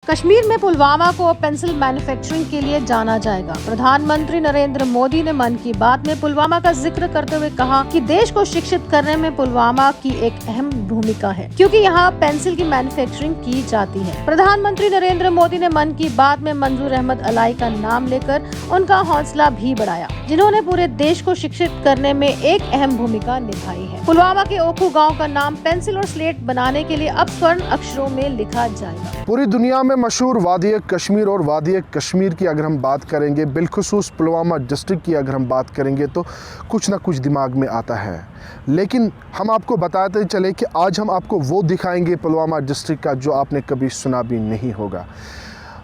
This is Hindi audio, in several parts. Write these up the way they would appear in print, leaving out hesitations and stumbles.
कश्मीर में पुलवामा को अब पेंसिल मैन्युफैक्चरिंग के लिए जाना जाएगा। प्रधानमंत्री नरेंद्र मोदी ने मन की बात में पुलवामा का जिक्र करते हुए कहा कि देश को शिक्षित करने में पुलवामा की एक अहम भूमिका है, क्योंकि यहाँ पेंसिल की मैन्युफैक्चरिंग की जाती है। प्रधानमंत्री नरेंद्र मोदी ने मन की बात में मंजूर अहमद अलाई का नाम लेकर उनका हौसला भी बढ़ाया, जिन्होंने पूरे देश को शिक्षित करने में एक अहम भूमिका निभाई है। पुलवामा के ओखू गाँव का नाम पेंसिल और स्लेट बनाने के लिए अब स्वर्ण अक्षरों में लिखा जाएगा। पूरी दुनिया में मशहूर वादी कश्मीर और वादी कश्मीर की अगर हम बात करेंगे, बिलखुसूस पुलवामा डिस्ट्रिक्ट की अगर हम बात करेंगे तो कुछ ना कुछ दिमाग में आता है। लेकिन हम आपको बताते चले कि आज हम आपको वो दिखाएंगे पुलवामा डिस्ट्रिक्ट का जो आपने कभी सुना भी नहीं होगा।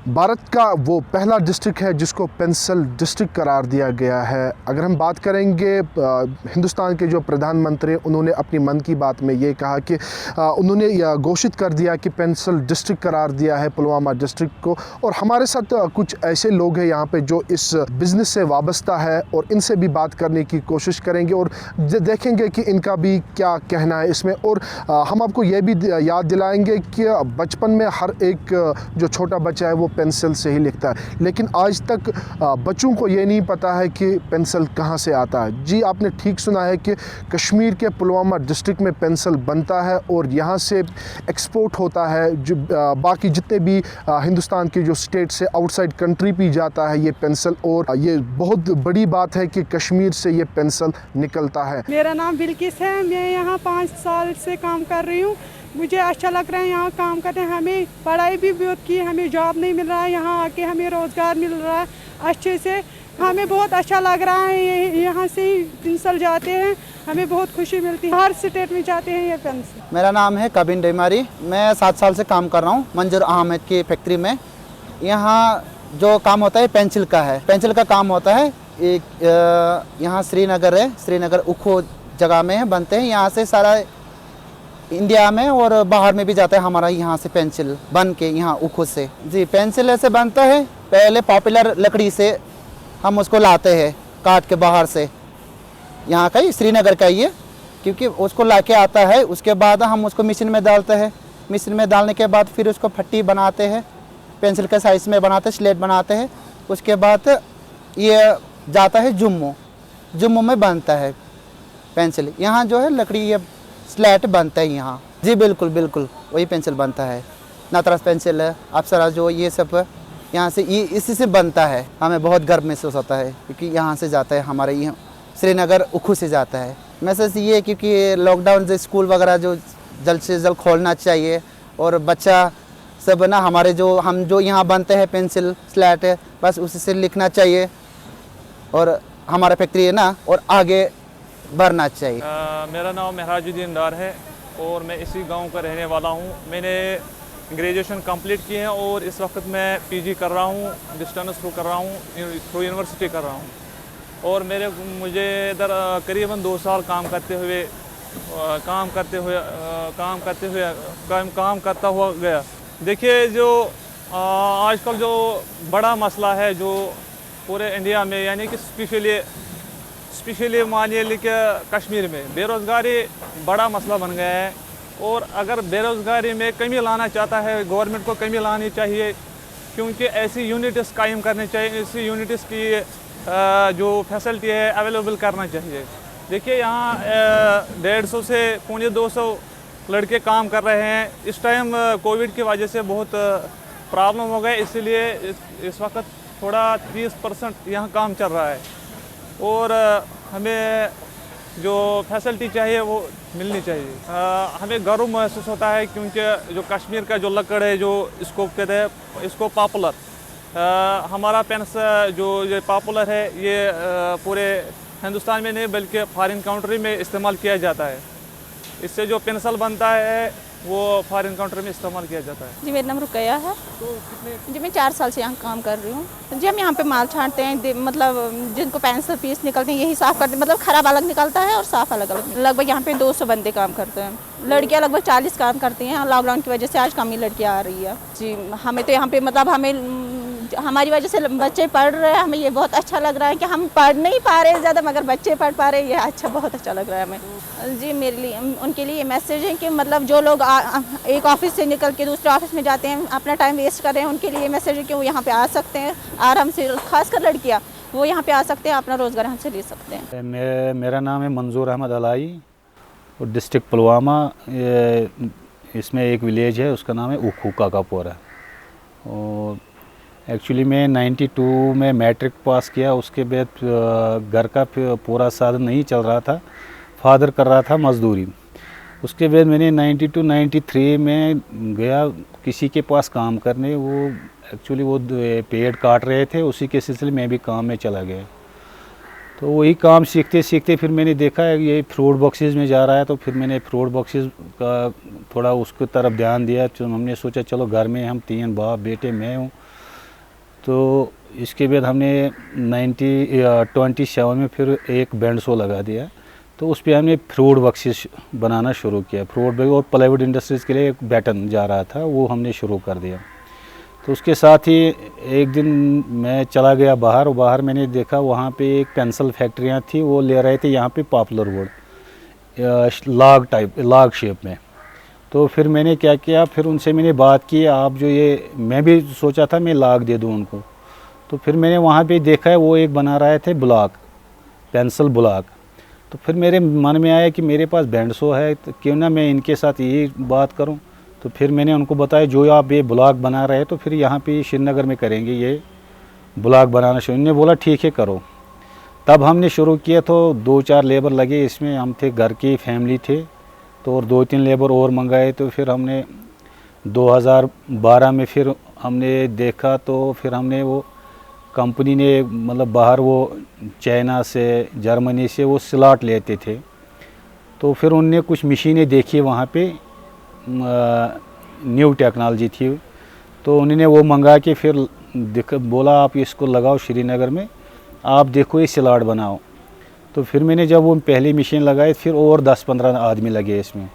भारत का वो पहला डिस्ट्रिक्ट है जिसको पेंसिल डिस्ट्रिक्ट करार दिया गया है। अगर हम बात करेंगे हिंदुस्तान के जो प्रधानमंत्री, उन्होंने अपनी मन की बात में ये कहा कि उन्होंने घोषित कर दिया कि पेंसिल डिस्ट्रिक्ट करार दिया है पुलवामा डिस्ट्रिक्ट को। और हमारे साथ कुछ ऐसे लोग हैं यहाँ पे जो इस बिज़नेस से वाबस्ता है और इनसे भी बात करने की कोशिश करेंगे और देखेंगे कि इनका भी क्या कहना है इसमें। और हम आपको ये भी याद दिलाएंगे कि बचपन में हर एक जो छोटा बच्चा है वो पेंसिल से ही लिखता है, लेकिन आज तक बच्चों को ये नहीं पता है कि पेंसिल कहाँ से आता है। जी, आपने ठीक सुना है कि कश्मीर के पुलवामा डिस्ट्रिक्ट में पेंसिल बनता है और यहाँ से एक्सपोर्ट होता है। जो बाकी जितने भी हिंदुस्तान के जो स्टेट से आउटसाइड कंट्री भी जाता है ये पेंसिल। और ये बहुत बड़ी बात है कि कश्मीर से ये पेंसिल निकलता है। मेरा नाम बिल्किस है, मैं यहाँ 5 साल से काम कर रही हूँ। मुझे अच्छा लग रहा है यहाँ काम करने। हमें पढ़ाई भी बहुत की, हमें जॉब नहीं मिल रहा है, यहाँ आके हमें रोज़गार मिल रहा है अच्छे से। हमें बहुत अच्छा लग रहा है, यहाँ से ही पेंसिल जाते हैं, हमें बहुत खुशी मिलती है। हर स्टेट में जाते हैं ये पेंसिल। मेरा नाम है कबिन डेमारी, मैं 7 साल से काम कर रहा हूँ मंजूर अहमद की फैक्ट्री में। यहाँ जो काम होता है पेंसिल का है। पेंसिल का काम होता है एक यहाँ श्रीनगर है, श्रीनगर उखो जगह में बनते हैं। यहाँ से सारा इंडिया में और बाहर में भी जाता है हमारा यहाँ से पेंसिल बन के यहाँ उखो से। जी, पेंसिल ऐसे बनता है, पहले पॉपुलर लकड़ी से हम उसको लाते हैं काट के बाहर से। यहाँ का ही श्रीनगर का ही है, क्योंकि उसको लाके आता है। उसके बाद हम उसको मशीन में डालते हैं। मशीन में डालने के बाद फिर उसको फट्टी बनाते हैं, पेंसिल के साइज़ में बनाते हैं, स्लेट बनाते हैं। उसके बाद ये जाता है जम्मू, जम्मू में बनता है पेंसिल। यहाँ जो है लकड़ी ये स्लेट बनता है यहाँ। जी बिल्कुल बिल्कुल वही पेंसिल बनता है। नटराज पेंसिल है, अप्सरा जो ये सब यहाँ से ये इसी से बनता है। हमें बहुत गर्व महसूस होता है क्योंकि यहाँ से जाता है, हमारे यहाँ श्रीनगर उखू से जाता है। मैसेज ये क्योंकि लॉकडाउन से स्कूल वगैरह जो जल्द से जल्द खोलना चाहिए और बच्चा सब ना हमारे जो हम जो यहाँ बनते हैं पेंसिल स्लेट है, बस उसी से लिखना चाहिए और हमारा फैक्ट्री है ना और आगे बढ़ना चाहिए। मेरा नाम महराजुद्दीन डार है और मैं इसी गांव का रहने वाला हूं। मैंने ग्रेजुएशन कंप्लीट की है और इस वक्त मैं पीजी कर रहा हूं, डिस्टेंस थ्रू कर रहा हूं, थ्रू यूनिवर्सिटी कर रहा हूं। और मुझे इधर करीबन 2 साल काम करता हुआ गया। देखिए, जो आजकल जो बड़ा मसला है जो पूरे इंडिया में, यानी कि स्पेशली मानिए लेकिन कश्मीर में बेरोज़गारी बड़ा मसला बन गया है। और अगर बेरोज़गारी में कमी लाना चाहता है, गवर्नमेंट को कमी लानी चाहिए, क्योंकि ऐसी यूनिट्स कायम करनी चाहिए, ऐसी यूनिट्स की जो फैसिलिटी है अवेलेबल करना चाहिए। देखिए, यहाँ 150 से 250 लड़के काम कर रहे हैं। इस टाइम कोविड की वजह से बहुत प्रॉब्लम हो गए, इसलिए इस वक्त थोड़ा 30% यहाँ काम चल रहा है। और हमें जो फैसिलिटी चाहिए वो मिलनी चाहिए। हमें गर्व महसूस होता है क्योंकि जो कश्मीर का जो लकड़ है, जो इसको कहते हैं इसको पॉपुलर, हमारा पेंस जो ये पॉपुलर है, ये पूरे हिंदुस्तान में नहीं बल्कि फॉरेन कंट्री में इस्तेमाल किया जाता है। इससे जो पेंसिल बनता है वो फॉरेन कंट्री में इस्तेमाल किया जाता है। जी, मेरा नाम रुकैया है। जी, मैं 4 साल से यहाँ काम कर रही हूँ। जी, हम यहाँ पे माल छांटते हैं, मतलब जिनको पेंसिल पीस निकलते हैं यही साफ़ करते हैं। मतलब ख़राब अलग निकलता है और साफ़ अलग अलग। लगभग यहाँ पे 200 बंदे काम करते हैं। लड़कियाँ लगभग 40 काम करती हैं। लॉकडाउन की वजह से आज कम ही लड़कियाँ आ रही है। जी, हमें तो यहाँ पे मतलब हमें हमारी वजह से बच्चे पढ़ रहे हैं, हमें ये बहुत अच्छा लग रहा है कि हम पढ़ नहीं पा रहे ज़्यादा मगर बच्चे पढ़ पा रहे हैं, ये अच्छा बहुत अच्छा लग रहा है हमें। जी मेरे लिए उनके लिए ये मैसेज है कि मतलब जो लोग एक ऑफिस से निकल के दूसरे ऑफिस में जाते हैं, अपना टाइम वेस्ट कर रहे हैं, उनके लिए ये मैसेज है कि वो यहाँ पे आ सकते हैं आराम से, खासकर लड़कियाँ वो यहाँ पे आ सकते हैं, अपना रोज़गार हमसे ले सकते हैं। मेरा नाम है मंजूर अहमद अलाई और डिस्ट्रिक्ट पुलवामा, इसमें एक विलेज है उसका नाम है उखू काकापोरा। और एक्चुअली मैं 92 में मैट्रिक पास किया, उसके बाद घर का पूरा साधन नहीं चल रहा था, फादर कर रहा था मज़दूरी। उसके बाद मैंने 92-93 में गया किसी के पास काम करने, वो एक्चुअली वो पेड़ काट रहे थे, उसी के सिलसिले में भी काम में चला गया। तो वही काम सीखते सीखते फिर मैंने देखा है ये फ्रूट बॉक्सेस में जा रहा है, तो फिर मैंने फ्रूट बॉक्सेस का थोड़ा उसकी तरफ ध्यान दिया। तो हमने सोचा चलो घर में हम 3 बाप बेटे मैं हूँ, तो इसके बाद हमने 27 में फिर एक बैंड शो लगा दिया। तो उस पर हमने फ्रूट बॉक्सेस बनाना शुरू किया। फ्रूट बॉक्स और प्लाईवुड इंडस्ट्रीज़ के लिए एक बैटन जा रहा था, वो हमने शुरू कर दिया। तो उसके साथ ही एक दिन मैं चला गया बाहर, और बाहर मैंने देखा वहाँ पे एक पेंसिल फैक्ट्रियाँ थी, वो ले रहे थे यहाँ पे पॉपुलर वुड लाग शेप में। तो फिर मैंने क्या किया, फिर उनसे मैंने बात की, आप जो ये मैं भी सोचा था मैं लाग दे दूँ उनको। तो फिर मैंने वहाँ पे देखा है वो एक बना रहे थे ब्लॉक, पेंसिल ब्लॉक। तो फिर मेरे मन में आया कि मेरे पास बैंडसो है, तो क्यों ना मैं इनके साथ यही बात करूं। तो फिर मैंने उनको बताया जो आप ये ब्लॉक बना रहे हैं तो फिर यहाँ पे श्रीनगर में करेंगे ये ब्लॉक बनाना शुरू। उन्होंने बोला ठीक है करो। तब हमने शुरू किया, तो 2-4 लेबर लगे इसमें, हम थे घर की फैमिली थे, तो और 2-3 लेबर और मंगाए। तो फिर हमने 2012 में फिर हमने देखा, तो फिर हमने वो कंपनी ने मतलब बाहर वो चाइना से जर्मनी से वो स्लॉट लेते थे। तो फिर उनने कुछ मशीनें देखी वहाँ पे, न्यू टेक्नोलॉजी थी, तो उन्होंने वो मंगा के फिर बोला आप इसको लगाओ श्रीनगर में, आप देखो ये स्लॉट बनाओ। तो फिर मैंने जब वो पहली मशीन लगाई, फिर और 10-15 आदमी लगे इसमें।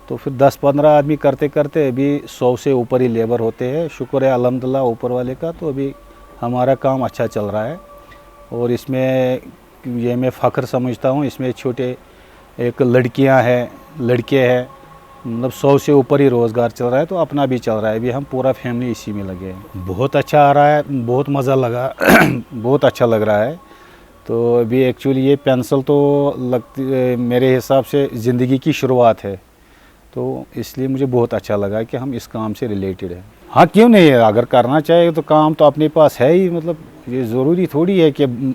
तो फिर 10-15 आदमी करते करते अभी 100 से ऊपर ही लेबर होते हैं। शुक्र है अल्हम्दुलिल्लाह ऊपर वाले का, तो अभी हमारा काम अच्छा चल रहा है। और इसमें ये मैं फ़ख्र समझता हूँ, इसमें छोटे एक लड़कियाँ हैं, लड़के हैं, मतलब 100 से ऊपर ही रोज़गार चल रहा है, तो अपना भी चल रहा है। अभी हम पूरा फैमिली इसी में लगे हैं। बहुत अच्छा आ रहा है, बहुत मज़ा लगा बहुत अच्छा लग रहा है। तो अभी एक्चुअली ये पेंसिल तो लगती मेरे हिसाब से ज़िंदगी की शुरुआत है, तो इसलिए मुझे बहुत अच्छा लगा कि हम इस काम से रिलेटेड है। हाँ क्यों नहीं है, अगर करना चाहे तो काम तो अपने पास है ही, मतलब ये ज़रूरी थोड़ी है कि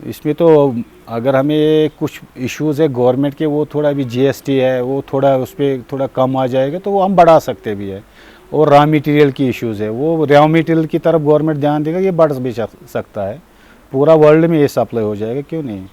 इसमें तो अगर हमें कुछ इश्यूज़ है गवर्नमेंट के, वो थोड़ा भी GST है वो थोड़ा उस पर थोड़ा कम आ जाएगा तो वो हम बढ़ा सकते भी है। और रॉ मटेरियल की इश्यूज़ है, वो रॉ मटेरियल की तरफ गवर्नमेंट ध्यान देगा, ये बढ़ भी सकता है। पूरा वर्ल्ड में ये सप्लाई हो जाएगा, क्यों नहीं।